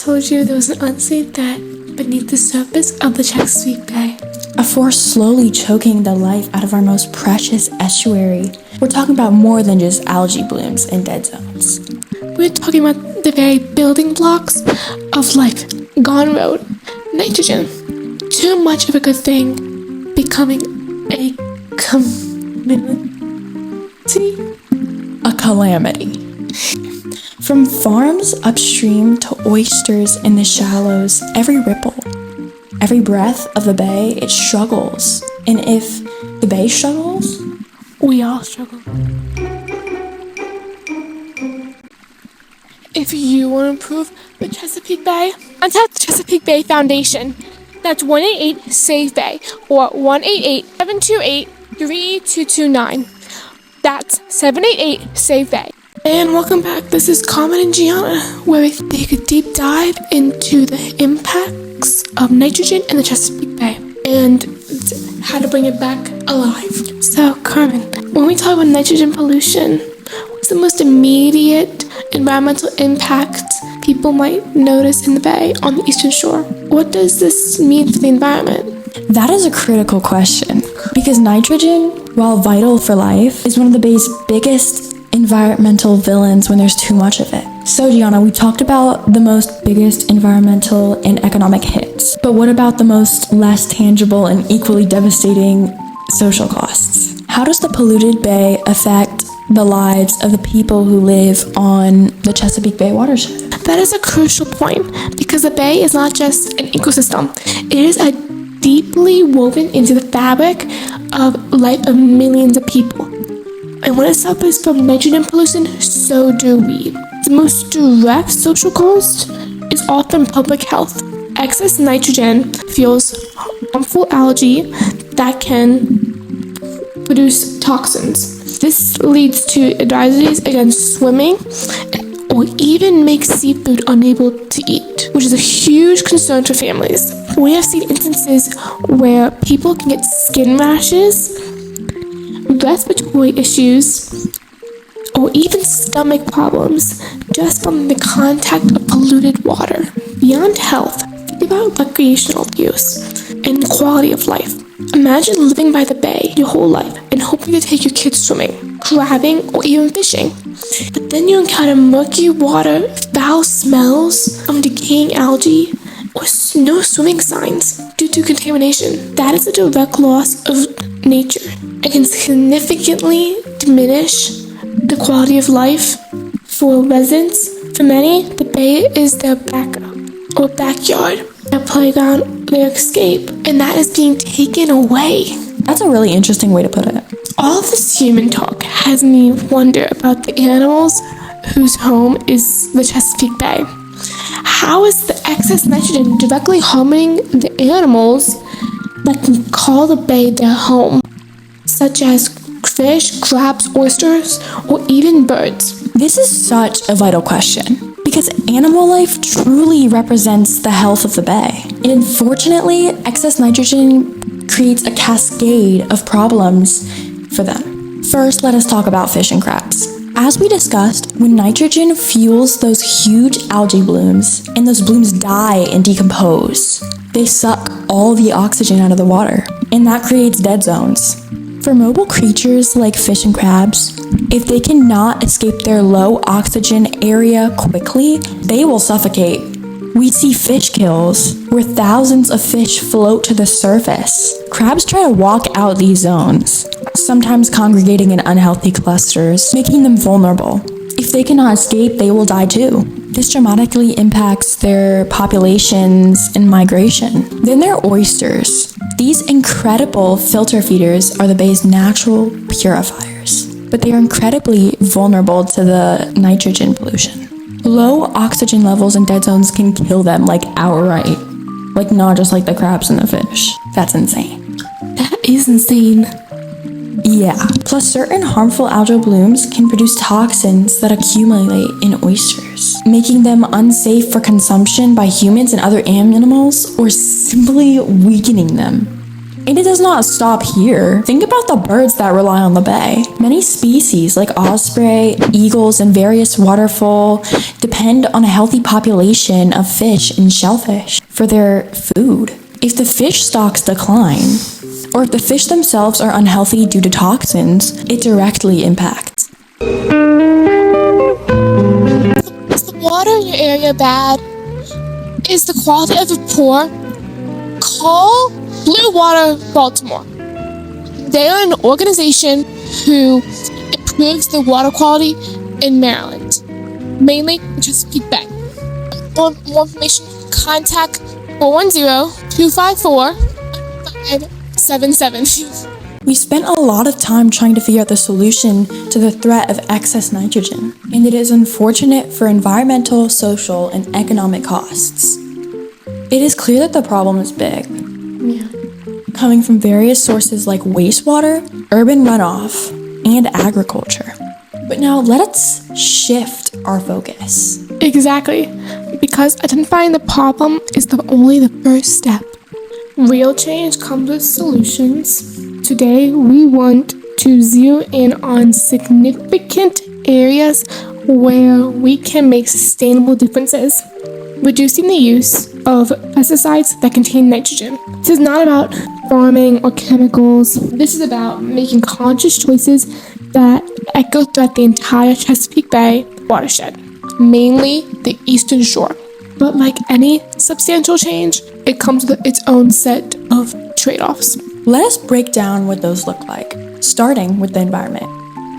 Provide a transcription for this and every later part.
told you there was an unseen threat beneath the surface of the Chesapeake Bay. A force slowly choking the life out of our most precious estuary. We're talking about more than just algae blooms and dead zones. We're talking about the very building blocks of life gone rogue. Nitrogen. Too much of a good thing, becoming a calamity. From farms upstream to oysters in the shallows, every ripple, every breath of the bay, it struggles. And if the bay struggles, we all struggle. If you want to improve the Chesapeake Bay, contact the Chesapeake Bay Foundation. That's 188-SAVE-BAY or 1-888-728-3229. That's 788-SAVE-BAY. And welcome back. This is Carmen and Gianna, where we take a deep dive into the impacts of nitrogen in the Chesapeake Bay and how to bring it back alive. So, Carmen, when we talk about nitrogen pollution, what's the most immediate environmental impact people might notice in the bay on the eastern shore? What does this mean for the environment? That is a critical question, because nitrogen, while vital for life, is one of the bay's biggest environmental villains when there's too much of it. So, Gianna, we talked about the most biggest environmental and economic hits, but what about the most less tangible and equally devastating social costs? How does the polluted bay affect the lives of the people who live on the Chesapeake Bay watershed? That is a crucial point, because the bay is not just an ecosystem. It is a deeply woven into the fabric of life of millions of people. And when it suffers from nitrogen pollution, so do we. The most direct social cost is often public health. Excess nitrogen fuels harmful algae that can produce toxins. This leads to advisories against swimming or even makes seafood unable to eat, which is a huge concern for families. We have seen instances where people can get skin rashes, respiratory issues, or even stomach problems just from the contact of polluted water. Beyond health, think about recreational use and quality of life. Imagine living by the bay your whole life and hoping to take your kids swimming, crabbing, or even fishing. But then you encounter murky water, foul smells from decaying algae, or no swimming signs due to contamination. That is a direct loss of nature and can significantly diminish the quality of life for residents. For many, the bay is their backup or backyard, their playground, their escape, and that is being taken away. That's a really interesting way to put it. All of this human talk has me wonder about the animals whose home is the Chesapeake Bay. How is the excess nitrogen directly harming the animals that can call the bay their home, such as fish, crabs, oysters, or even birds? This is such a vital question, because animal life truly represents the health of the bay. And unfortunately, excess nitrogen creates a cascade of problems for them. First, let us talk about fish and crabs. As we discussed, when nitrogen fuels those huge algae blooms, and those blooms die and decompose, they suck all the oxygen out of the water, and that creates dead zones. For mobile creatures like fish and crabs, if they cannot escape their low oxygen area quickly, they will suffocate. We see fish kills, where thousands of fish float to the surface. Crabs try to walk out these zones, sometimes congregating in unhealthy clusters, making them vulnerable. If they cannot escape, they will die too. This dramatically impacts their populations and migration. Then there are oysters. These incredible filter feeders are the bay's natural purifiers, but they are incredibly vulnerable to the nitrogen pollution. Low oxygen levels in dead zones can kill them, like outright. Like, not just like the crabs and the fish. That's insane. That is insane. Yeah. Plus, certain harmful algal blooms can produce toxins that accumulate in oysters, making them unsafe for consumption by humans and other animals, or simply weakening them. And it does not stop here. Think about the birds that rely on the bay. Many species like osprey, eagles, and various waterfowl depend on a healthy population of fish and shellfish for their food. If the fish stocks decline, or if the fish themselves are unhealthy due to toxins, it directly impacts. Is the water in your area bad? Is the quality of it poor? Call Blue Water Baltimore. They are an organization who improves the water quality in Maryland, mainly in Chesapeake Bay. For more information, contact 410-254-577. We spent a lot of time trying to figure out the solution to the threat of excess nitrogen, and it is unfortunate for environmental, social, and economic costs. It is clear that the problem is big, coming from various sources like wastewater, urban runoff, and agriculture. But now let's shift our focus. Exactly, because identifying the problem is only the first step. Real change comes with solutions. Today, we want to zero in on significant areas where we can make sustainable differences. Reducing the use of pesticides that contain nitrogen. This is not about farming or chemicals. This is about making conscious choices that echo throughout the entire Chesapeake Bay watershed, mainly the eastern shore. But like any substantial change, it comes with its own set of trade-offs. Let us break down what those look like, starting with the environment.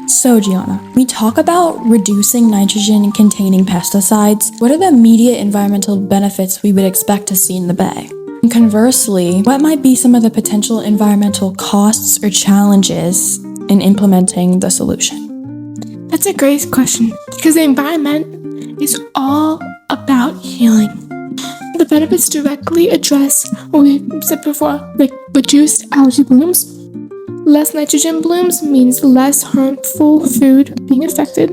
So, Gianna, we talk about reducing nitrogen-containing pesticides. What are the immediate environmental benefits we would expect to see in the bay? And conversely, what might be some of the potential environmental costs or challenges in implementing the solution? That's a great question, because the environment is all about healing. The benefits directly address what we said before, like reduced algae blooms. Less nitrogen blooms means less harmful food being affected.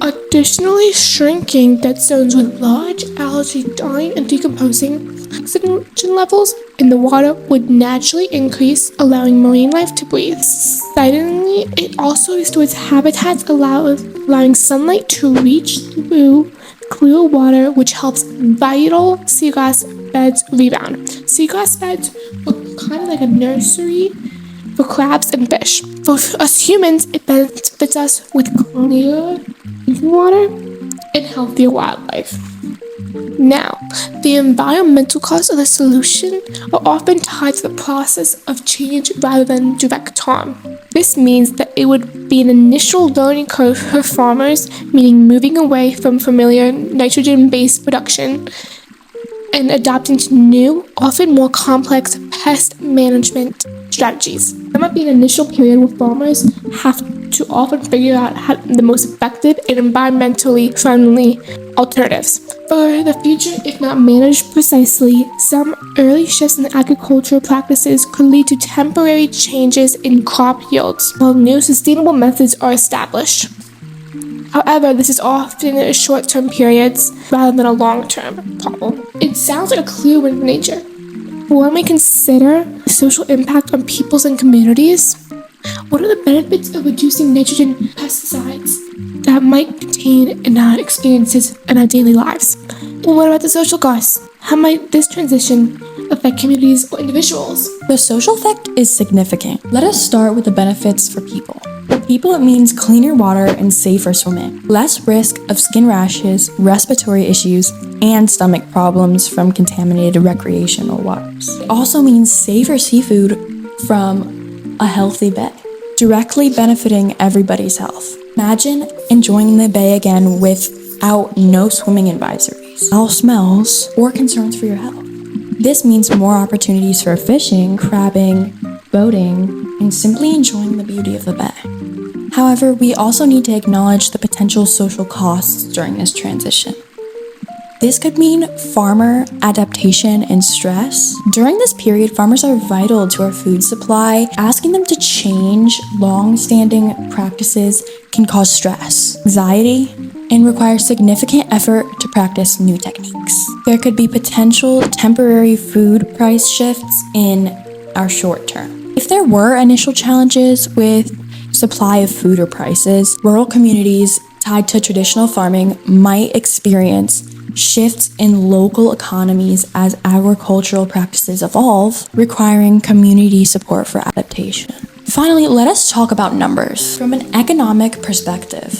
Additionally, shrinking dead zones with large algae dying and decomposing, oxygen levels in the water would naturally increase, allowing marine life to breathe. Excitingly, it also restores habitats, allowing sunlight to reach through clear water, which helps vital seagrass beds rebound. Seagrass beds look kind of like a nursery for crabs and fish. For us humans, it benefits us with clearer drinking water and healthier wildlife. Now, the environmental costs of the solution are often tied to the process of change rather than direct harm. This means that it would be an initial learning curve for farmers, meaning moving away from familiar nitrogen-based production and adapting to new, often more complex pest management strategies. There might be an initial period where farmers have to often figure out the most effective and environmentally friendly alternatives. For the future, if not managed precisely, some early shifts in agricultural practices could lead to temporary changes in crop yields, while new sustainable methods are established. However, this is often a short-term periods rather than a long-term problem. It sounds like a clear win for nature. But when we consider the social impact on peoples and communities, what are the benefits of reducing nitrogen pesticides that might contain in our experiences in our daily lives? Well, what about the social costs? How might this transition affect communities or individuals? The social effect is significant. Let us start with the benefits for people. For people, it means cleaner water and safer swimming, less risk of skin rashes, respiratory issues, and stomach problems from contaminated recreational waters. It also means safer seafood from a healthy bay, directly benefiting everybody's health. Imagine enjoying the bay again without no swimming advisories, foul smells, or concerns for your health. This means more opportunities for fishing, crabbing, boating, and simply enjoying the beauty of the bay. However, we also need to acknowledge the potential social costs during this transition. This could mean farmer adaptation and stress. During this period, farmers are vital to our food supply. Asking them to change long-standing practices can cause stress, anxiety, and require significant effort to practice new techniques. There could be potential temporary food price shifts in are short term. If there were initial challenges with supply of food or prices, rural communities tied to traditional farming might experience shifts in local economies as agricultural practices evolve, requiring community support for adaptation. Finally, let us talk about numbers. From an economic perspective,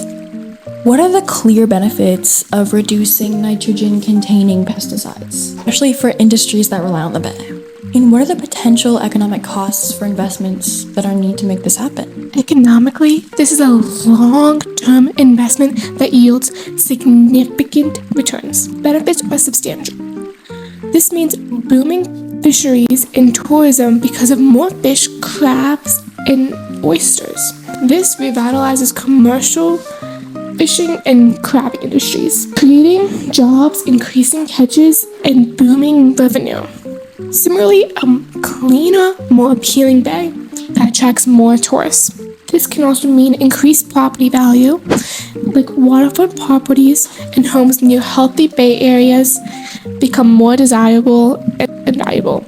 what are the clear benefits of reducing nitrogen-containing pesticides, especially for industries that rely on the bay? And what are the potential economic costs for investments that are needed to make this happen? Economically, this is a long-term investment that yields significant returns. Benefits are substantial. This means booming fisheries and tourism because of more fish, crabs, and oysters. This revitalizes commercial fishing and crabbing industries, creating jobs, increasing catches, and booming revenue. Similarly, a cleaner, more appealing bay that attracts more tourists. This can also mean increased property value, like waterfront properties and homes near healthy bay areas become more desirable and valuable.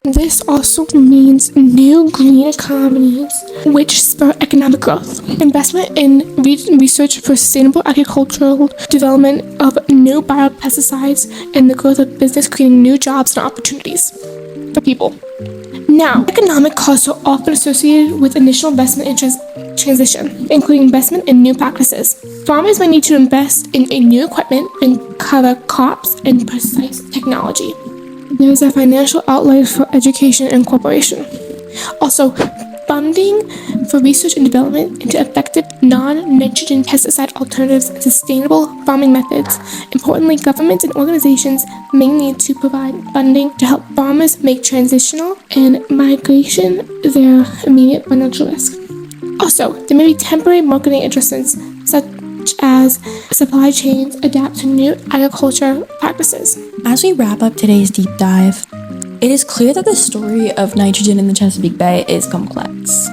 This also means new green economies, which spur economic growth. Investment in research for sustainable agricultural development of new biopesticides and the growth of business, creating new jobs and opportunities for people. Now, economic costs are often associated with initial investment in transition, including investment in new practices. Farmers may need to invest in new equipment and cover crops and precise technology. There is a financial outlay for education and cooperation. Also, funding for research and development into effective non-nitrogen pesticide alternatives and sustainable farming methods. Importantly, governments and organizations may need to provide funding to help farmers make transitional and migration their immediate financial risk. Also, there may be temporary marketing adjustments such as supply chains adapt to new agriculture practices. As we wrap up today's deep dive, it is clear that the story of nitrogen in the Chesapeake Bay is complex.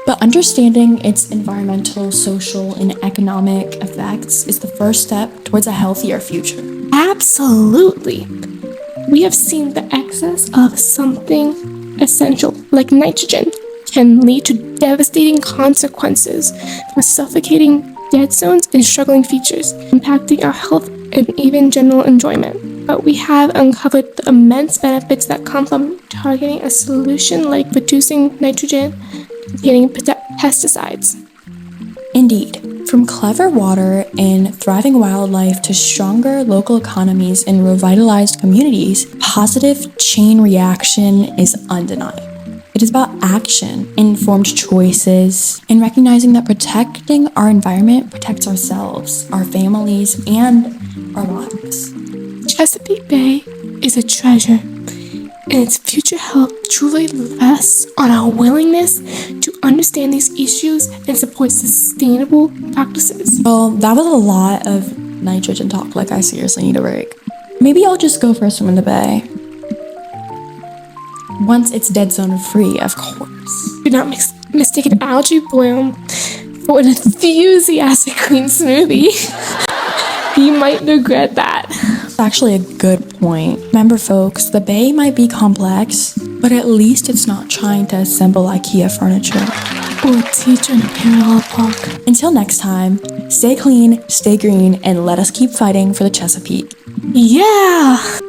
But understanding its environmental, social, and economic effects is the first step towards a healthier future. Absolutely. We have seen the excess of something essential, like nitrogen, can lead to devastating consequences for suffocating dead zones and struggling features, impacting our health and even general enjoyment. But we have uncovered the immense benefits that come from targeting a solution like reducing nitrogen containing pesticides. Indeed, from clever water and thriving wildlife to stronger local economies and revitalized communities, positive chain reaction is undeniable. It is about action, informed choices, and recognizing that protecting our environment protects ourselves, our families, and our lives. Chesapeake Bay is a treasure, and its future health truly rests on our willingness to understand these issues and support sustainable practices. Well, that was a lot of nitrogen talk. Like, I seriously need a break. Maybe I'll just go for a swim in the bay. Once it's dead zone free, of course. Do not mistake an algae bloom for an enthusiastic clean smoothie. You might regret that. It's actually a good point. Remember, folks, the bay might be complex, but at least it's not trying to assemble IKEA furniture. Or teach an parallel park. Until next time, stay clean, stay green, and let us keep fighting for the Chesapeake. Yeah!